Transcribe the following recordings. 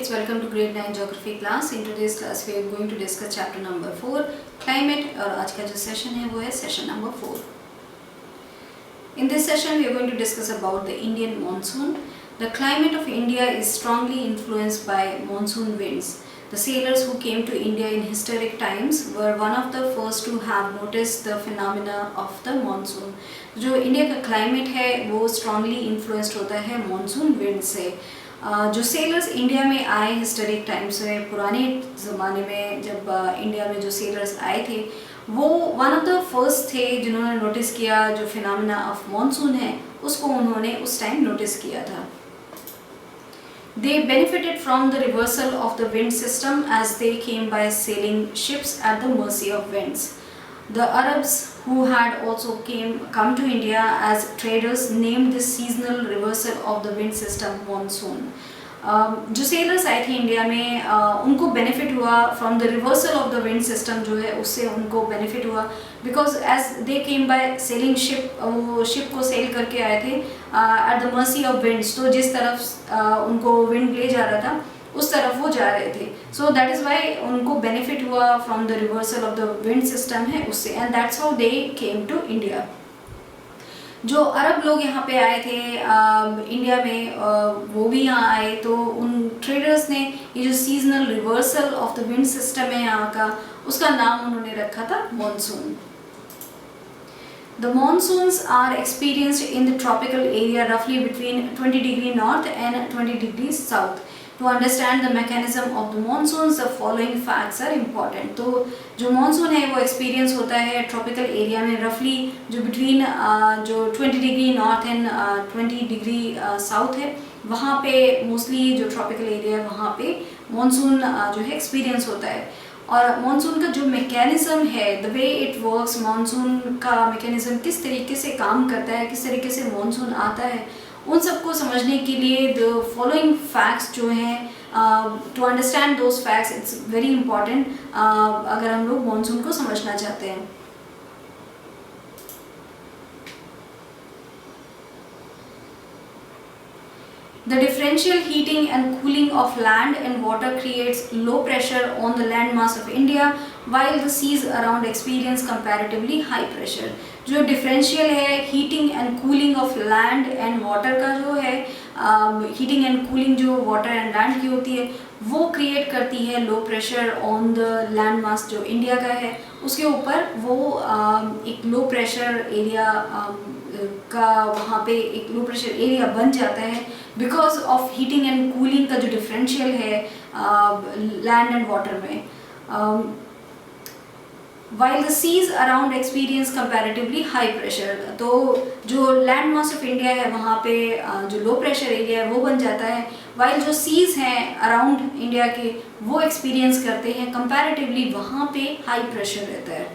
kids, welcome to grade 9 geography class. In today's class we are going to discuss chapter number 4 climate और आज का जो session है वो है session number 4. In this session we are going to discuss about the Indian monsoon. The climate of India is strongly influenced by monsoon winds. The sailors who came to India in historic times were one of the first to have noticed the phenomena of the monsoon. जो India का climate है वो strongly influenced होता है monsoon wind से. जो sellers India में आए हिस्टोरिक टाइम्स में, पुराने ज़माने में जब इंडिया में जो सेलर्स आए थे वो वन ऑफ द फर्स्ट थे जिन्होंने नोटिस किया जो फिनोमेना ऑफ मॉनसून है उसको उन्होंने उस टाइम नोटिस किया था. They benefited from the reversal of the wind system as they came by sailing ships at the mercy of winds. The Arabs who had also come to India as traders named this seasonal reversal of the wind system monsoon. जो sailors आए थे India में उनको benefit हुआ from the reversal of the wind system जो है उससे उनको बेनिफिट हुआ because as they came by sailing ship, वो शिप को सेल करके आए थे at the mercy of winds. तो जिस तरफ उनको विंड ले जा रहा था उस तरफ वो जा रहे थे. सो दैट इज़ वाई उनको बेनिफिट हुआ from the reversal of the wind system है उससे, and that's how they came to India. जो अरब लोग यहाँ पे आए थे इंडिया में वो भी यहाँ आए तो उन ट्रेडर्स ने ये जो seasonal reversal of the wind system है यहाँ का उसका नाम उन्होंने रखा था monsoon. The monsoons are experienced in the tropical area roughly between 20 degree north and 20 degrees south. To understand the mechanism of the monsoons, the following facts are important. तो जो monsoon है वो experience होता है tropical area में roughly जो between जो 20 degree north and 20 degree south है वहाँ पे mostly जो tropical area है वहाँ पे monsoon जो है experience होता है. और मानसून का जो मैकेनिज़्म है, the way it works, monsoon का मैकेनिज़्म किस तरीके से काम करता है, किस तरीके से मानसून आता है, उन सबको समझने के लिए द फॉलोइंग फैक्ट्स जो हैं to understand those facts it's very important अगर हम लोग मानसून को समझना चाहते हैं. The differential heating and cooling of land and water creates low pressure on the landmass of India, while the seas around experience comparatively high pressure. जो differential है heating and cooling of land and water का जो है heating and cooling जो water and land की होती है वो create करती है low pressure on the landmass जो इंडिया का है उसके ऊपर वो एक low pressure area का वहाँ पे एक लो प्रेशर एरिया बन जाता है because of heating and cooling का जो डिफरेंशियल है लैंड एंड वाटर में. While the seas around experience comparatively high pressure, तो जो लैंड मास ऑफ इंडिया है वहाँ पे जो लो प्रेशर एरिया है वो बन जाता है, वाइल जो सीज हैं अराउंड इंडिया के वो एक्सपीरियंस करते हैं कंपैरेटिवली वहाँ पे हाई प्रेशर रहता है.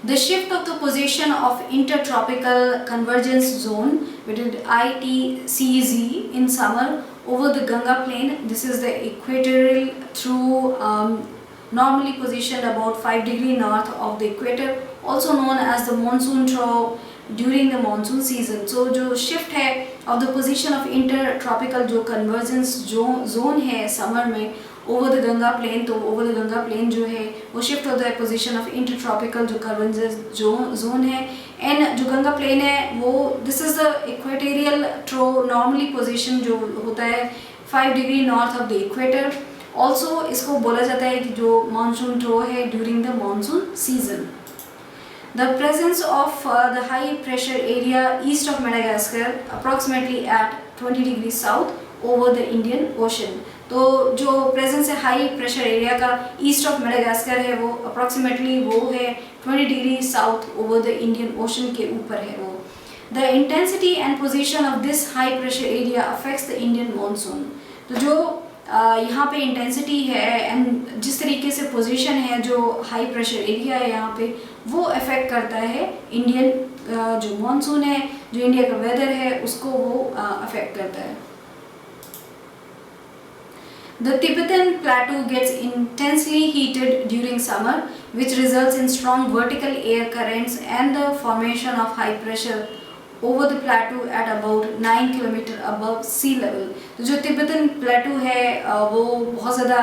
The shift of the position of intertropical convergence zone between ITCZ in summer over the Ganga plain. This is the equatorial through normally positioned about 5 degree north of the equator, also known as the monsoon trough during the monsoon season. So जो shift है of the position of intertropical जो convergence zone है summer में over the Ganga plain, तो over the Ganga plain जो है वो shift होता है position of intertropical जो convergence zone है, and जो Ganga plain है वो this is the equatorial trough normally position जो होता है 5 degree north of the equator. Also इसको बोला जाता है कि जो monsoon trough है during the monsoon season. The presence of the high pressure area east of Madagascar approximately at 20 degrees south over the Indian Ocean. तो जो प्रेजेंस है हाई प्रेशर एरिया का ईस्ट ऑफ मेडागास्कर है वो approximately वो है 20 degree south over the Indian ocean के ऊपर है वो. The intensity and position of this high pressure area affects the Indian monsoon. तो जो यहाँ पे इंटेंसिटी है एंड जिस तरीके से पोजीशन है जो हाई प्रेशर एरिया है यहाँ पे वो अफेक्ट करता है इंडियन जो मानसून है, जो इंडिया का वेदर है उसको वो अफेक्ट करता है. The Tibetan plateau gets intensely heated during summer, which results in strong vertical air currents and the formation of high pressure over the plateau at about 9 kilometer above sea level. तो जो Tibetan प्लेटू है वो बहुत ज़्यादा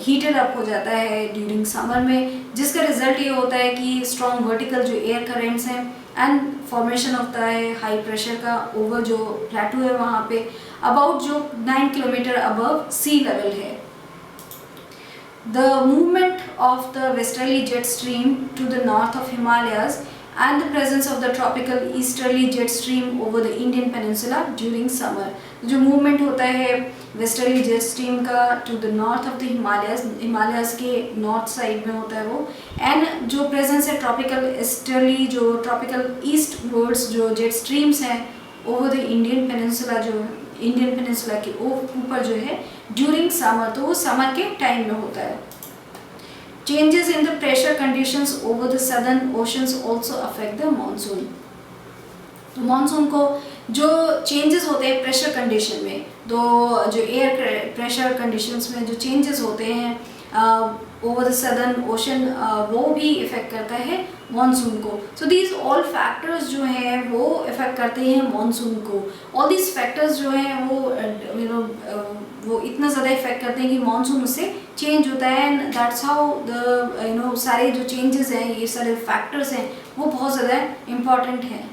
heated up हो जाता है during summer में, जिसका रिजल्ट ये होता है कि स्ट्रॉन्ग वर्टिकल जो एयर करेंट्स हैं एंड फॉर्मेशन होता है हाई प्रेशर का ओवर जो प्लेटू है वहाँ पे अबाउट जो 9 किलोमीटर अबव सी लेवल है. The movement of the westerly jet stream to the north of Himalayas and the presence of the tropical easterly jet stream over the Indian peninsula during summer. जो movement होता है westerly jet stream का to the north of the Himalayas के north side में होता है वो, and जो presence है tropical easterly जो tropical eastwards जो jet streams हैं over the Indian peninsula जो इंडियन पेनिनसुला के ऊपर जो है ड्यूरिंग समर, तो वो समर के टाइम में होता है. Changes in the pressure conditions over the southern oceans also affect the monsoon. तो मानसून को जो चेंजेस होते हैं प्रेशर कंडीशन में, तो जो एयर प्रेशर कंडीशंस में जो चेंजेस होते हैं ओवर द सदर्न ओशन वो भी इफ़ेक्ट करता है मानसून को. सो दीज ऑल फैक्टर्स जो हैं वो इफ़ेक्ट करते हैं मानसून को. ऑल दीज फैक्टर्स जो हैं वो वो इतना ज़्यादा इफ़ेक्ट करते हैं कि मानसून उससे चेंज होता है, एंड दैट्स हाउ द सारे जो चेंजेस हैं ये सारे फैक्टर्स हैं वो बहुत ज़्यादा इम्पॉर्टेंट हैं.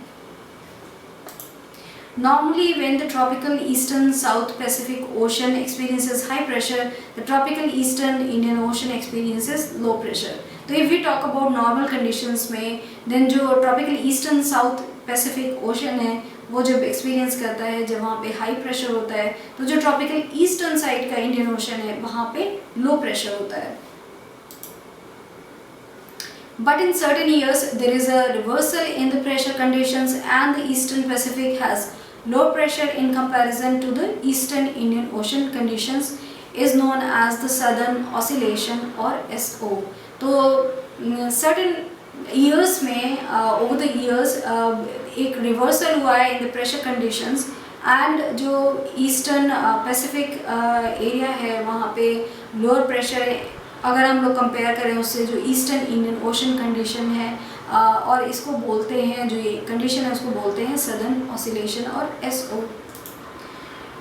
Normally, when the tropical eastern South Pacific Ocean experiences high pressure, the tropical eastern Indian Ocean experiences low pressure. तो if we talk about normal conditions में, then जो tropical eastern South Pacific Ocean है वो जब experience करता है जब वहाँ पे high pressure होता है, तो जो tropical eastern side का Indian Ocean है वहाँ पे low pressure होता है. But in certain years there is a reversal in the pressure conditions and the eastern Pacific has low pressure in comparison to the eastern Indian Ocean conditions is known as the southern oscillation or SO. तो certain years में over the years एक reversal हुआ है in the pressure conditions and जो eastern Pacific area है वहाँ पे lower pressure अगर हम लोग कंपेयर करें उससे जो ईस्टर्न इंडियन ओशन कंडीशन है और इसको बोलते हैं जो ये कंडीशन है उसको बोलते हैं सदर्न ऑसिलेशन और SO.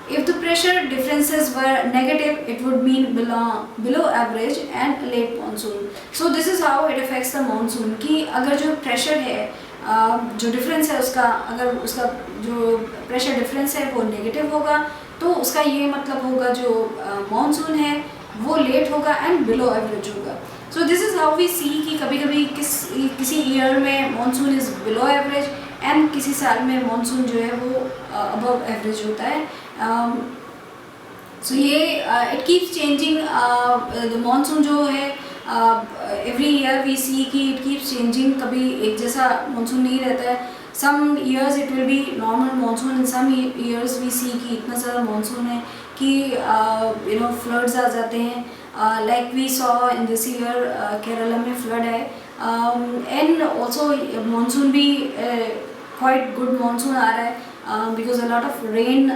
If the pressure differences were negative, it would mean below average and late monsoon. So this is how it affects the monsoon कि अगर जो प्रेशर है जो डिफरेंस है उसका अगर उसका जो प्रेशर डिफरेंस है वो नेगेटिव होगा तो उसका ये मतलब होगा जो मानसून है वो लेट होगा एंड बिलो एवरेज होगा. So this is how we see कि कभी कभी किसी ईयर में monsoon is below average and किसी साल में मानसून जो है वो अबव एवरेज होता है. सो ये it keeps changing. The monsoon जो है एवरी ईयर वी सी कि इट कीप्स चेंजिंग. कभी एक जैसा मानसून नहीं रहता है. Some years it will be normal monsoon in some years we see कि इतना ज़्यादा मानसून है कि फ्लड्स आ जाते हैं. Like we saw in this year Kerala में फ्लड है एंड ऑल्सो मानसून भी क्वाइट गुड मानसून आ रहा है because a lot of rain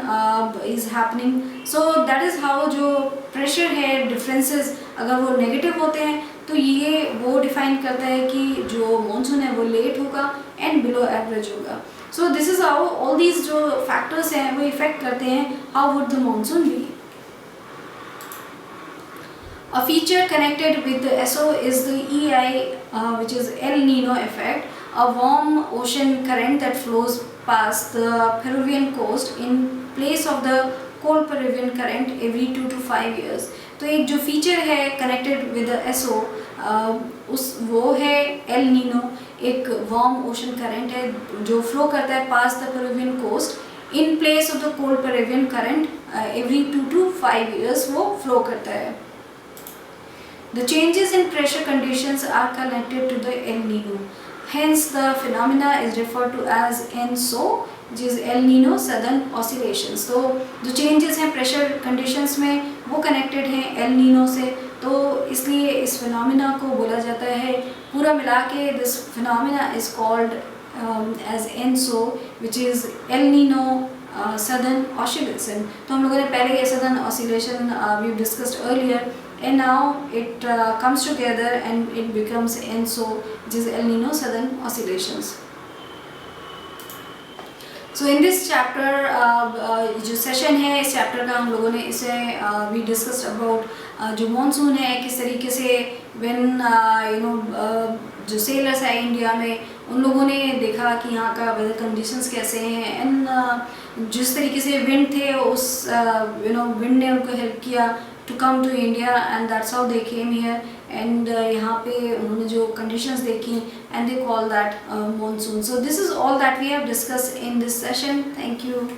is happening. So that is how जो प्रेशर है डिफरेंसेस अगर वो नेगेटिव होते हैं तो ये वो डिफाइन करता है कि जो मानसून है वो लेट होगा एंड बिलो एवरेज होगा. So this is how all these जो factors हैं वो इफ़ेक्ट करते हैं how would the monsoon be. A feature connected with the SO is the EI which is El Nino effect, a warm ocean current that flows past the Peruvian coast in place of the cold Peruvian current every 2 to 5 years. तो एक जो feature है connected with the SO उस वो है El Nino. एक warm ocean current है जो फ्लो करता है past the Peruvian coast in place of the cold Peruvian current every 2 to 5 years वो फ्लो करता है. The changes in pressure conditions are connected to the El Nino. Hence, the phenomena is referred to as ENSO, which is El Nino Southern Oscillations. तो जो changes हैं pressure conditions में वो connected हैं El Nino से, तो इसलिए इस phenomena को बोला जाता है पूरा मिला के this phenomena is called as ENSO, which is El Nino Southern Oscillation. तो हम लोगों ने पहले ये Southern Oscillation we discussed earlier. And now it comes together and it becomes ENSO, which is El Nino Southern Oscillations. So in this chapter जो session है, इस chapter का हम लोगों ने इसे वी डिस्कस्ड अबाउट जो मानसून है, किस तरीके से व्हेन जो सेलर्स आए इंडिया में, उन लोगों ने देखा कि यहाँ का वेदर कंडीशंस कैसे हैं, एंड जिस तरीके से विंड थे उस विंड ने उनको हेल्प किया to come to India, and that's how they came here, and यहाँ पे उन्होंने जो कंडीशंस देखी and they call that monsoon. So this is all that we have discussed in this session. Thank you.